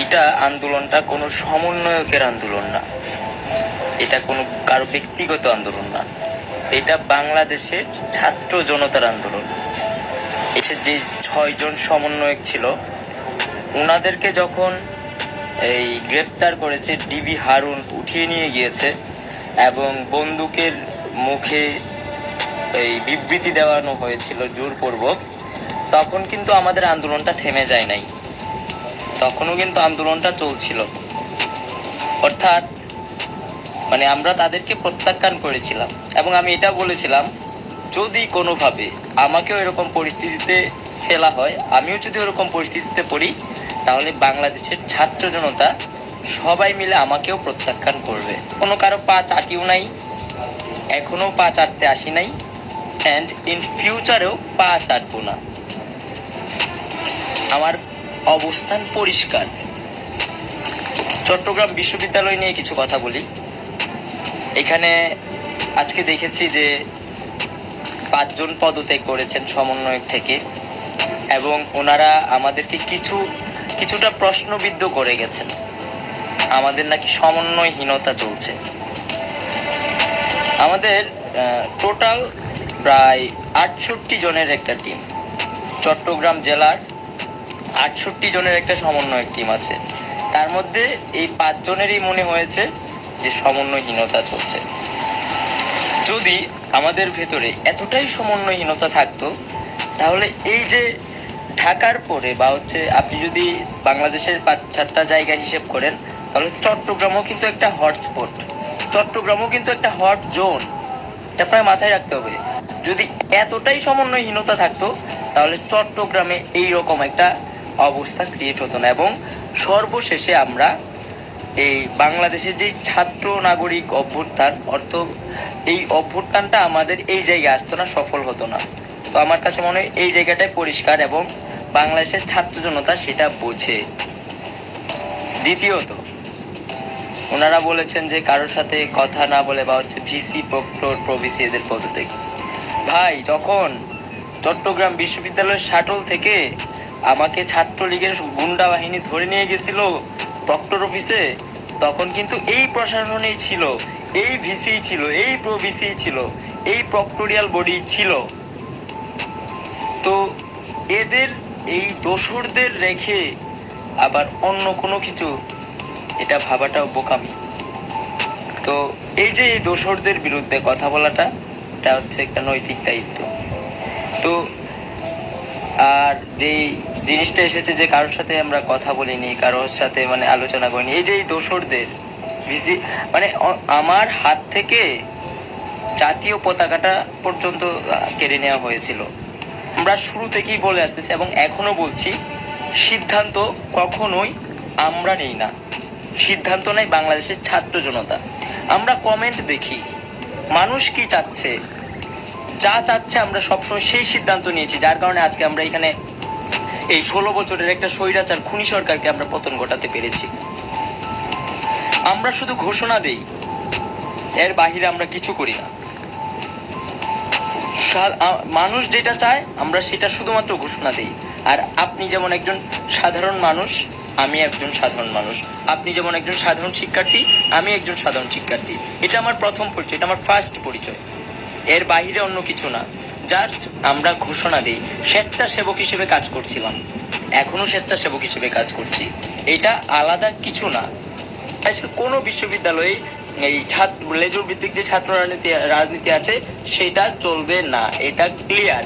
এইটা আন্দোলনটা কোনো সমন্বয়কের আন্দোলন না, এটা কোনো কারো ব্যক্তিগত আন্দোলন না, এটা বাংলাদেশের ছাত্র জনতার আন্দোলন। এসে যে 6 জন সমন্বয়ক ছিল ওনাদেরকে যখন এই গ্রেপ্তার করেছে, ডিবি হারুন উঠিয়ে নিয়ে গিয়েছে এবং বন্দুকের মুখে এই বিবৃতি দেওয়ানো হয়েছিল জোরপূর্বক, তখন কিন্তু আমাদের আন্দোলনটা থেমে যায় নাই, তখনও কিন্তু আন্দোলনটা চলছিল। অর্থাৎ মানে আমরা তাদেরকে প্রত্যাখ্যান করেছিলাম এবং আমি এটা বলেছিলাম যদি কোনোভাবে আমাকেও এরকম পরিস্থিতিতে ফেলা হয়, আমিও যদি এরকম পরিস্থিতিতে পড়ি, তাহলে বাংলাদেশের ছাত্র জনতা সবাই মিলে আমাকেও প্রত্যাখ্যান করবে। কোনো কারো পা চাটিও নাই, এখনো পা চাটতে আসি নাই, অ্যান্ড ইন ফিউচারেও পা চাটবো না। আমার অবস্থান পরিষ্কার। চট্টগ্রাম বিশ্ববিদ্যালয় নিয়ে কিছু কথা বলি। এখানে আজকে দেখেছি যে 5 জন পদত্যাগ করেছেন সমন্বয়ক থেকে এবং ওনারা আমাদেরকে কিছুটা প্রশ্নবিদ্ধ করে গেছেন। আমাদের নাকি সমন্বয়হীনতা চলছে। আমাদের টোটাল প্রায় 68 জনের একটা টিম, চট্টগ্রাম জেলার 68 জনের একটা সমন্বয়ক টিম আছে। তার মধ্যে এই 5 জনেরই মনে হয়েছে যে সমন্বয়হীনতা চলছে। যদি আমাদের ভেতরে এতটাই সমন্বয়হীনতা থাকতো, তাহলে এই যে ঢাকার পরে বা আপনি যদি বাংলাদেশের 5-4টা জায়গা হিসেব করেন, তাহলে চট্টগ্রামও কিন্তু একটা হটস্পট, চট্টগ্রামও কিন্তু একটা হট জোন। এটা আপনাকে মাথায় রাখতে হবে। যদি এতটাই সমন্বয়হীনতা থাকতো, তাহলে চট্টগ্রামে এইরকম একটা অবস্থা ক্রিয়েট হতো না এবং সর্বশেষে আমরা এই বাংলাদেশের যে ছাত্র নাগরিক অভ্যুত্থান, এই অভ্যুত্থানটা আমাদের এই জায়গায় আসতো না, সফল হতো না। তো আমার কাছে মনে হয় এই জায়গাটাই পরিষ্কার এবং বাংলাদেশের ছাত্র জনতা সেটা বোঝে। দ্বিতীয়ত, ওনারা বলেছেন যে কারোর সাথে কথা না বলে বা ভিসি প্রক্টর প্রভিসি এদের পদত্যাগ। ভাই, যখন চট্টগ্রাম বিশ্ববিদ্যালয়ের শাটল থেকে আমাকে ছাত্রলীগের গুন্ডা বাহিনী ধরে নিয়ে গেছিল প্রক্টর অফিসে, তখন কিন্তু এই প্রশাসনই ছিল, এই ভিসি ছিল, এই প্রভিসি ছিল, এই প্রক্টোরিয়াল বডি ছিল। তো এদের এই দোসরদের রেখে আবার অন্য কোনো কিছু, এটা ভাবাটাও বোকামি। তো এই যে এই দোসরদের বিরুদ্ধে কথা বলাটা, এটা হচ্ছে একটা নৈতিক দায়িত্ব। তো আর যেই জিনিসটা এসেছে যে কারোর সাথে আমরা কথা বলিনি, কারোর সাথে মানে আলোচনা করিনি, এই যে এই দোসরদের মানে আমার হাত থেকে জাতীয় পতাকাটা পর্যন্ত কেড়ে নেওয়া হয়েছিল। আমরা শুরু থেকেই বলে আসতেছি এবং এখনো বলছি, সিদ্ধান্ত কখনোই আমরা নেই না, সিদ্ধান্ত নেই বাংলাদেশের ছাত্র জনতা। আমরা কমেন্ট দেখি মানুষ কি চাচ্ছে, যা চাচ্ছে আমরা সবসময় সেই সিদ্ধান্ত নিয়েছি, যার কারণে আজকে আমরা এখানে এই 16 বছরের একটা স্বৈরাচার খুনি সরকারকে আমরা পতন ঘটাতে পেরেছি। আমরা শুধু ঘোষণা দেই, এর বাহিরে আমরা কিছু করি না। মানুষ যেটা চায় আমরা সেটা শুধুমাত্র ঘোষণা দেই। আর আপনি যেমন একজন সাধারণ মানুষ, আমি একজন সাধারণ মানুষ, আপনি যেমন একজন সাধারণ শিক্ষার্থী, আমি একজন সাধারণ শিক্ষার্থী। এটা আমার প্রথম পরিচয়, এটা আমার ফার্স্ট পরিচয়, এর বাইরে অন্য কিছু না। জাস্ট আমরা ঘোষণা দিই। স্বেচ্ছাসেবক হিসেবে কাজ করছিলাম, এখনো স্বেচ্ছাসেবক হিসেবে কাজ করছি, এটা আলাদা কিছু না। আজকে কোনো বিশ্ববিদ্যালয়ে এই লেজুর ভিত্তিক যে ছাত্র রাজনীতি আছে সেটা চলবে না, এটা ক্লিয়ার।